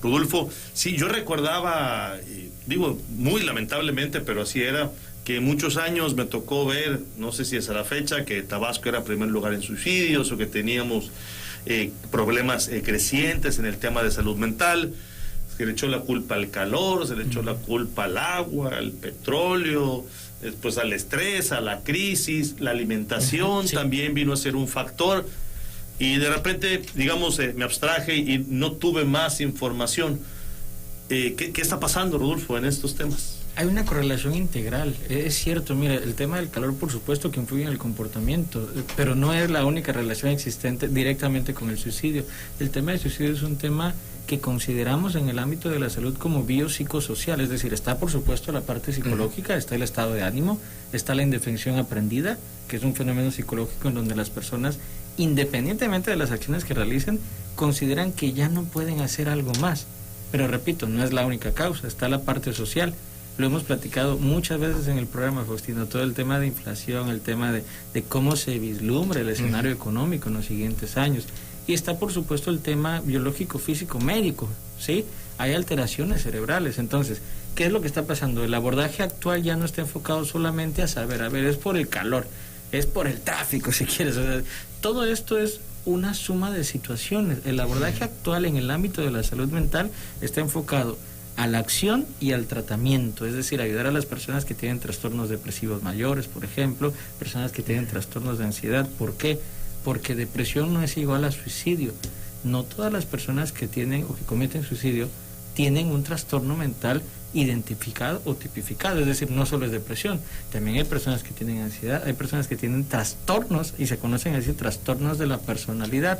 Rodolfo, sí, yo recordaba, digo, muy lamentablemente, pero así era, que muchos años me tocó ver, no sé si es a la fecha, que Tabasco era primer lugar en suicidios o que teníamos problemas crecientes en el tema de salud mental. Se le echó la culpa al calor, se le echó la culpa al agua, al petróleo, después al estrés, a la crisis, la alimentación también vino a ser un factor. Y de repente, digamos, me abstraje y no tuve más información. ¿Qué está pasando, Rodolfo, en estos temas? Hay una correlación integral, es cierto. Mira, el tema del calor por supuesto que influye en el comportamiento, pero no es la única relación existente directamente con el suicidio. El tema del suicidio es un tema que consideramos en el ámbito de la salud como biopsicosocial, es decir, está por supuesto la parte psicológica, está el estado de ánimo, está la indefensión aprendida, que es un fenómeno psicológico en donde las personas, independientemente de las acciones que realicen, consideran que ya no pueden hacer algo más. Pero repito, no es la única causa, está la parte social. Lo hemos platicado muchas veces en el programa, Faustino, todo el tema de inflación, el tema de cómo se vislumbra el escenario económico en los siguientes años. Y está, por supuesto, el tema biológico, físico, médico, ¿sí? Hay alteraciones cerebrales. Entonces, ¿qué es lo que está pasando? El abordaje actual ya no está enfocado solamente a saber, es por el calor, es por el tráfico, si quieres. O sea, todo esto es una suma de situaciones. El abordaje actual en el ámbito de la salud mental está enfocado a la acción y al tratamiento, es decir, ayudar a las personas que tienen trastornos depresivos mayores, por ejemplo, personas que tienen trastornos de ansiedad. ¿Por qué? Porque depresión no es igual a suicidio. No todas las personas que tienen o que cometen suicidio tienen un trastorno mental identificado o tipificado, es decir, no solo es depresión, también hay personas que tienen ansiedad, hay personas que tienen trastornos y se conocen así, trastornos de la personalidad,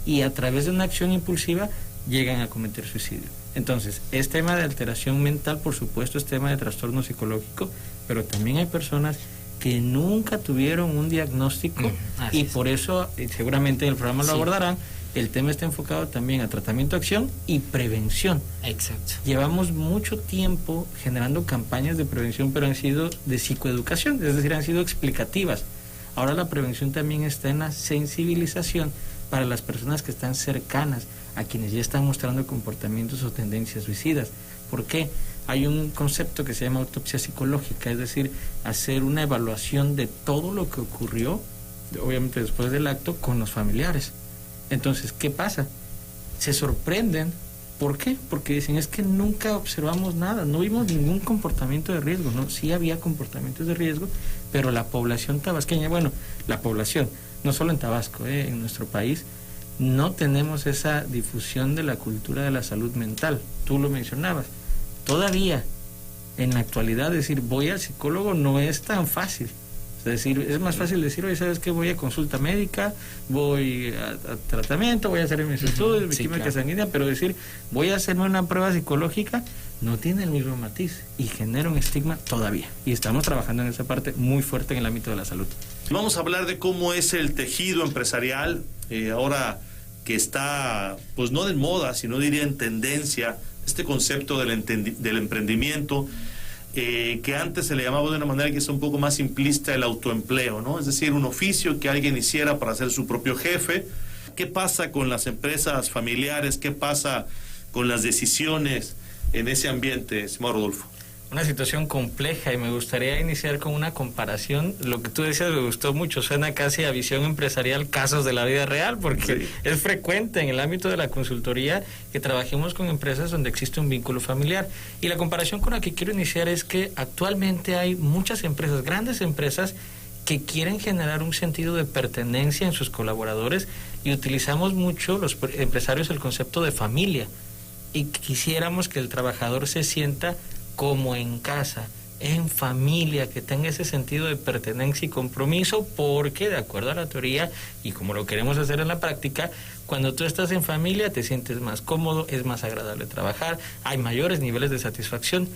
y a través de una acción impulsiva llegan a cometer suicidio. Entonces, es tema de alteración mental, por supuesto, es tema de trastorno psicológico, pero también hay personas que nunca tuvieron un diagnóstico y por eso, seguramente en el programa lo abordarán, el tema está enfocado también a tratamiento, acción y prevención. Exacto. Llevamos mucho tiempo generando campañas de prevención, pero han sido de psicoeducación, es decir, han sido explicativas. Ahora la prevención también está en la sensibilización para las personas que están cercanas a quienes ya están mostrando comportamientos o tendencias suicidas. ¿Por qué? Hay un concepto que se llama autopsia psicológica, es decir, hacer una evaluación de todo lo que ocurrió, obviamente después del acto, con los familiares. Entonces, ¿qué pasa? Se sorprenden. ¿Por qué? Porque dicen, es que nunca observamos nada, no vimos ningún comportamiento de riesgo, ¿no? Sí había comportamientos de riesgo, pero la población tabasqueña, bueno, la población, no solo en Tabasco, en nuestro país, no tenemos esa difusión de la cultura de la salud mental. Tú lo mencionabas. Todavía, en la actualidad, decir voy al psicólogo no es tan fácil. Es decir, es más fácil decir, oye, ¿sabes qué? Voy a consulta médica, voy a tratamiento, voy a hacer mis estudios, mi química sanguínea, pero decir, voy a hacerme una prueba psicológica, no tiene el mismo matiz y genera un estigma todavía. Y estamos trabajando en esa parte muy fuerte en el ámbito de la salud. Vamos a hablar de cómo es el tejido empresarial, ahora que está, pues no de moda, sino diría en tendencia, este concepto del emprendimiento, que antes se le llamaba de una manera que es un poco más simplista el autoempleo, ¿no? Es decir, un oficio que alguien hiciera para ser su propio jefe. ¿Qué pasa con las empresas familiares? ¿Qué pasa con las decisiones en ese ambiente, estimado Rodolfo? Una situación compleja, y me gustaría iniciar con una comparación. Lo que tú decías me gustó mucho, suena casi a visión empresarial, casos de la vida real, porque es frecuente en el ámbito de la consultoría que trabajemos con empresas donde existe un vínculo familiar. Y la comparación con la que quiero iniciar es que actualmente hay muchas empresas, grandes empresas, que quieren generar un sentido de pertenencia en sus colaboradores, y utilizamos mucho los empresarios el concepto de familia, y quisiéramos que el trabajador se sienta como en casa, en familia, que tenga ese sentido de pertenencia y compromiso, porque de acuerdo a la teoría y como lo queremos hacer en la práctica, cuando tú estás en familia te sientes más cómodo, es más agradable trabajar, hay mayores niveles de satisfacción.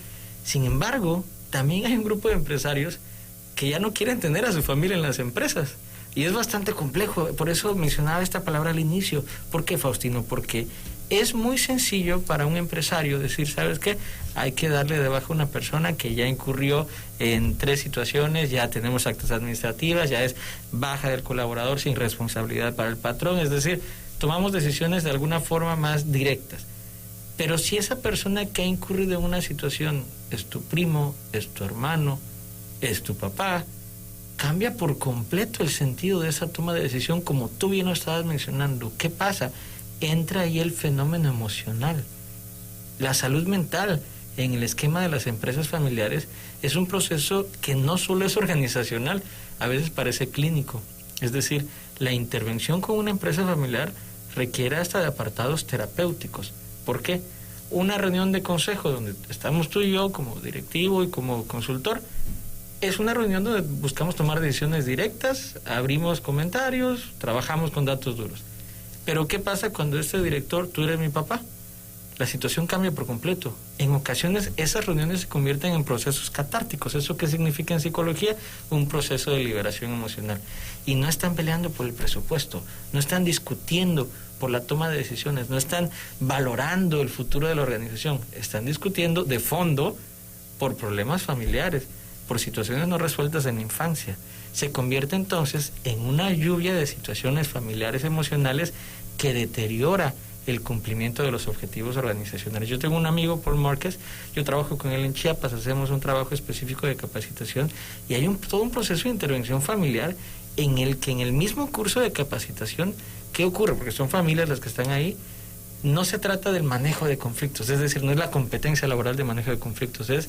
Sin embargo, también hay un grupo de empresarios que ya no quieren tener a su familia en las empresas, y es bastante complejo. Por eso mencionaba esta palabra al inicio. ¿Por qué, Faustino? Porque es muy sencillo para un empresario decir, ¿sabes qué? Hay que darle de baja a una persona que ya incurrió en 3 situaciones, ya tenemos actas administrativas, ya es baja del colaborador sin responsabilidad para el patrón. Es decir, tomamos decisiones de alguna forma más directas. Pero si esa persona que ha incurrido en una situación es tu primo, es tu hermano, es tu papá, cambia por completo el sentido de esa toma de decisión, como tú bien lo estabas mencionando. ¿Qué pasa? Entra ahí el fenómeno emocional. La salud mental en el esquema de las empresas familiares es un proceso que no solo es organizacional, a veces parece clínico. Es decir, la intervención con una empresa familiar requiere hasta de apartados terapéuticos. ¿Por qué? Una reunión de consejo donde estamos tú y yo como directivo y como consultor, es una reunión donde buscamos tomar decisiones directas, abrimos comentarios, trabajamos con datos duros. Pero ¿qué pasa cuando este director, tú eres mi papá? La situación cambia por completo. En ocasiones esas reuniones se convierten en procesos catárticos. ¿Eso qué significa en psicología? Un proceso de liberación emocional. Y no están peleando por el presupuesto, no están discutiendo por la toma de decisiones, no están valorando el futuro de la organización, están discutiendo de fondo por problemas familiares, por situaciones no resueltas en la infancia. Se convierte entonces en una lluvia de situaciones familiares emocionales que deteriora el cumplimiento de los objetivos organizacionales. Yo tengo un amigo, Paul Márquez, yo trabajo con él en Chiapas, hacemos un trabajo específico de capacitación y hay todo un proceso de intervención familiar en el que en el mismo curso de capacitación, ¿qué ocurre? Porque son familias las que están ahí, no se trata del manejo de conflictos, es decir, no es la competencia laboral de manejo de conflictos, es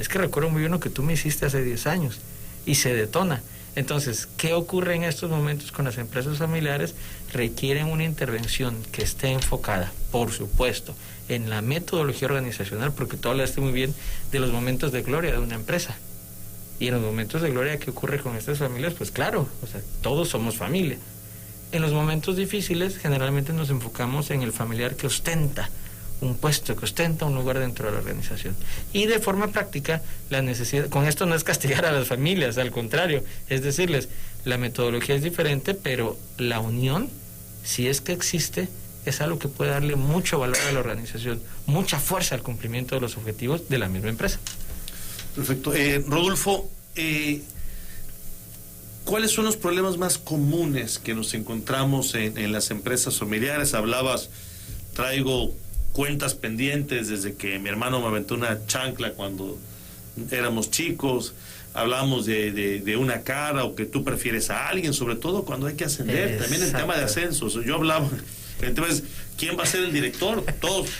que recuerdo muy bien lo que tú me hiciste hace 10 años y se detona. Entonces, ¿qué ocurre en estos momentos con las empresas familiares? Requieren una intervención que esté enfocada, por supuesto, en la metodología organizacional, porque tú hablaste muy bien de los momentos de gloria de una empresa. Y en los momentos de gloria, ¿qué ocurre con estas familias? Pues claro, o sea, todos somos familia. En los momentos difíciles, generalmente nos enfocamos en el familiar que ostenta un puesto, que ostenta un lugar dentro de la organización. Y de forma práctica, la necesidad, con esto no es castigar a las familias, al contrario, es decirles, la metodología es diferente, pero la unión, si es que existe, es algo que puede darle mucho valor a la organización, mucha fuerza al cumplimiento de los objetivos de la misma empresa. Perfecto. Rodolfo, ¿cuáles son los problemas más comunes que nos encontramos en las empresas familiares? Hablabas, traigo cuentas pendientes desde que mi hermano me aventó una chancla cuando éramos chicos. Hablamos de una cara o que tú prefieres a alguien, sobre todo cuando hay que ascender. Exacto. También el tema de ascensos. Yo hablaba, el tema es, ¿quién va a ser el director? Todos,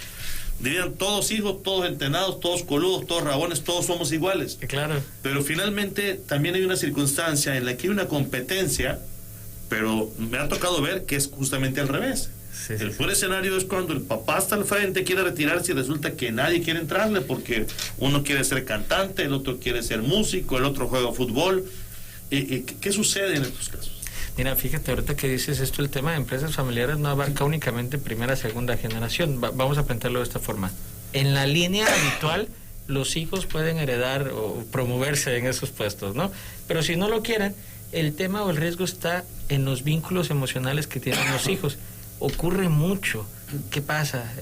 dirían, todos hijos, todos entrenados, todos coludos, todos rabones, todos somos iguales. Claro. Pero finalmente también hay una circunstancia en la que hay una competencia, pero me ha tocado ver que es justamente al revés. Sí, el peor escenario es cuando el papá está al frente, quiere retirarse y resulta que nadie quiere entrarle porque uno quiere ser cantante, el otro quiere ser músico, el otro juega fútbol. ¿Qué sucede en estos casos? Mira, fíjate, ahorita que dices esto, el tema de empresas familiares no abarca únicamente primera, segunda generación. Vamos a plantearlo de esta forma. En la línea habitual, los hijos pueden heredar o promoverse en esos puestos, ¿no? Pero si no lo quieren, el tema o el riesgo está en los vínculos emocionales que tienen los hijos. Ocurre mucho. ¿Qué pasa?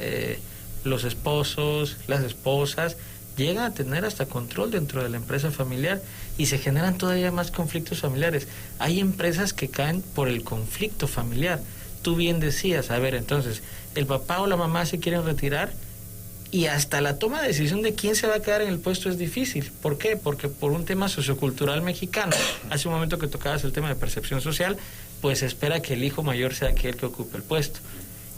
Los esposos, las esposas llegan a tener hasta control dentro de la empresa familiar y se generan todavía más conflictos familiares. Hay empresas que caen por el conflicto familiar. Tú bien decías, a ver, entonces, el papá o la mamá se quieren retirar y hasta la toma de decisión de quién se va a quedar en el puesto es difícil. ¿Por qué? Porque por un tema sociocultural mexicano, hace un momento que tocabas el tema de percepción social, pues se espera que el hijo mayor sea aquel que ocupe el puesto.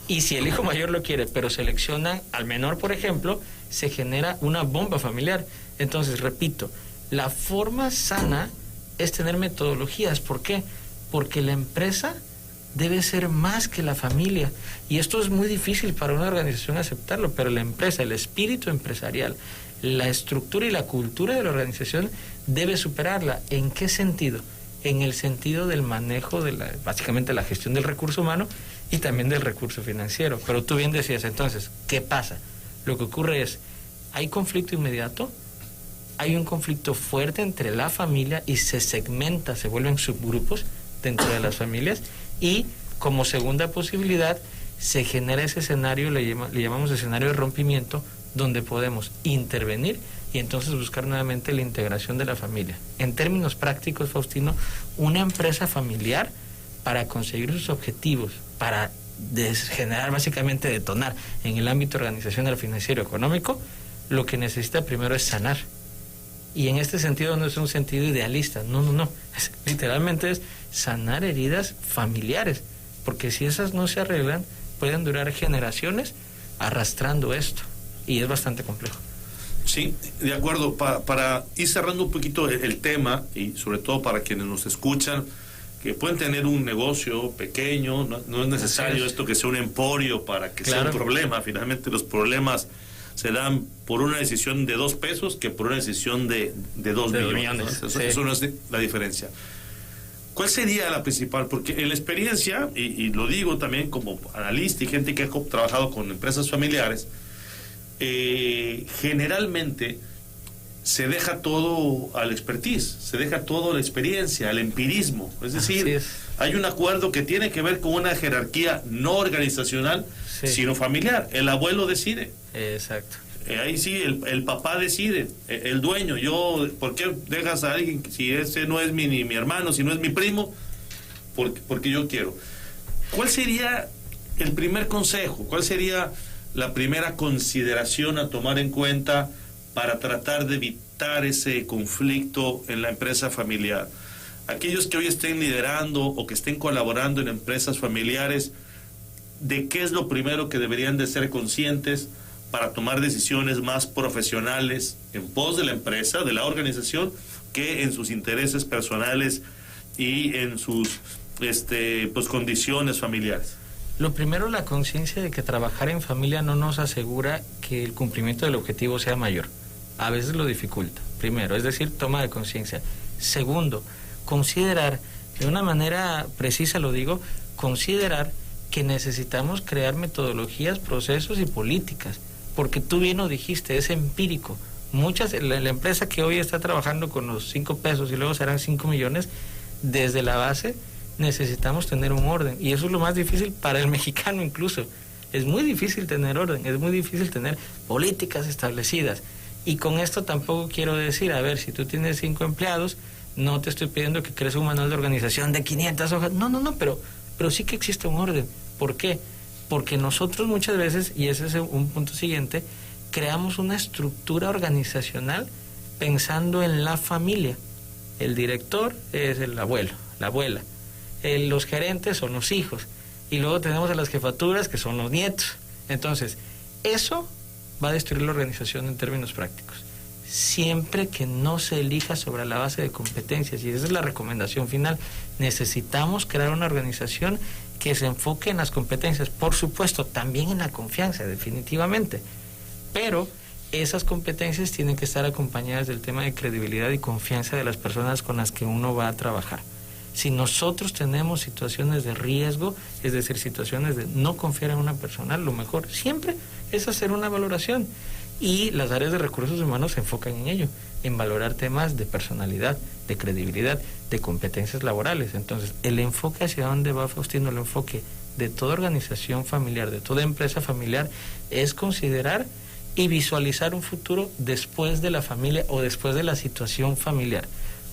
Y si el hijo mayor lo quiere, pero selecciona al menor, por ejemplo, se genera una bomba familiar. Entonces, repito, la forma sana es tener metodologías. ¿Por qué? Porque la empresa debe ser más que la familia. Y esto es muy difícil para una organización aceptarlo, pero la empresa, el espíritu empresarial, la estructura y la cultura de la organización debe superarla. ¿En qué sentido? En el sentido del manejo de básicamente la gestión del recurso humano y también del recurso financiero. Pero tú bien decías, entonces, ¿qué pasa? Lo que ocurre es, hay conflicto inmediato, hay un conflicto fuerte entre la familia y se segmenta, se vuelven subgrupos dentro de las familias y como segunda posibilidad se genera ese escenario, le llamamos escenario de rompimiento, donde podemos intervenir y entonces buscar nuevamente la integración de la familia. En términos prácticos, Faustino, una empresa familiar para conseguir sus objetivos, para generar, básicamente detonar en el ámbito organizacional, financiero, económico, lo que necesita primero es sanar. Y en este sentido no es un sentido idealista, no. Literalmente es sanar heridas familiares, porque si esas no se arreglan, pueden durar generaciones arrastrando esto, y es bastante complejo. Sí, de acuerdo. Para ir cerrando un poquito el tema, y sobre todo para quienes nos escuchan, que pueden tener un negocio pequeño, no es necesario esto que sea un emporio para que sea un problema. Finalmente los problemas se dan por una decisión de 2 pesos que por una decisión de 2 millones. ¿No? Eso no es la diferencia. ¿Cuál sería la principal? Porque en la experiencia, y lo digo también como analista y gente que ha trabajado con empresas familiares, generalmente se deja todo al expertise, se deja todo a la experiencia, al empirismo. Es decir, hay un acuerdo que tiene que ver con una jerarquía no organizacional, sino familiar. El abuelo decide. Exacto. Ahí sí, el papá decide, el dueño. ¿Por qué dejas a alguien si ese no es ni mi hermano, si no es mi primo? Porque yo quiero. ¿Cuál sería el primer consejo? ¿Cuál sería la primera consideración a tomar en cuenta para tratar de evitar ese conflicto en la empresa familiar? Aquellos que hoy estén liderando o que estén colaborando en empresas familiares, ¿de qué es lo primero que deberían de ser conscientes para tomar decisiones más profesionales en pos de la empresa, de la organización, que en sus intereses personales y en sus condiciones familiares? Lo primero, la conciencia de que trabajar en familia no nos asegura que el cumplimiento del objetivo sea mayor. A veces lo dificulta. Primero, es decir, toma de conciencia. Segundo, considerar, de una manera precisa lo digo, considerar que necesitamos crear metodologías, procesos y políticas, porque tú bien lo dijiste, es empírico. La empresa que hoy está trabajando con los 5 pesos y luego serán 5 millones, desde la base necesitamos tener un orden, y eso es lo más difícil para el mexicano incluso. Es muy difícil tener orden, es muy difícil tener políticas establecidas. Y con esto tampoco quiero decir, a ver, si tú tienes 5 empleados, no te estoy pidiendo que crees un manual de organización de 500 hojas. No, pero sí que existe un orden. ¿Por qué? Porque nosotros muchas veces, y ese es un punto siguiente, creamos una estructura organizacional pensando en la familia. El director es el abuelo, la abuela. Los gerentes son los hijos. Y luego tenemos a las jefaturas, que son los nietos. Entonces, eso va a destruir la organización en términos prácticos. Siempre que no se elija sobre la base de competencias, y esa es la recomendación final, necesitamos crear una organización que se enfoque en las competencias, por supuesto, también en la confianza, definitivamente, pero esas competencias tienen que estar acompañadas del tema de credibilidad y confianza de las personas con las que uno va a trabajar. Si nosotros tenemos situaciones de riesgo, es decir, situaciones de no confiar en una persona, lo mejor siempre es hacer una valoración. Y las áreas de recursos humanos se enfocan en ello, en valorar temas de personalidad, de credibilidad, de competencias laborales. Entonces, el enfoque hacia dónde va, Faustino, el enfoque de toda organización familiar, de toda empresa familiar, es considerar y visualizar un futuro después de la familia o después de la situación familiar.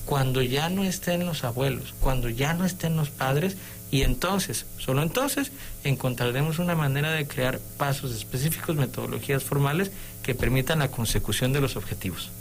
Cuando ya no estén los abuelos, cuando ya no estén los padres, y entonces, solo entonces, encontraremos una manera de crear pasos específicos, metodologías formales que permitan la consecución de los objetivos.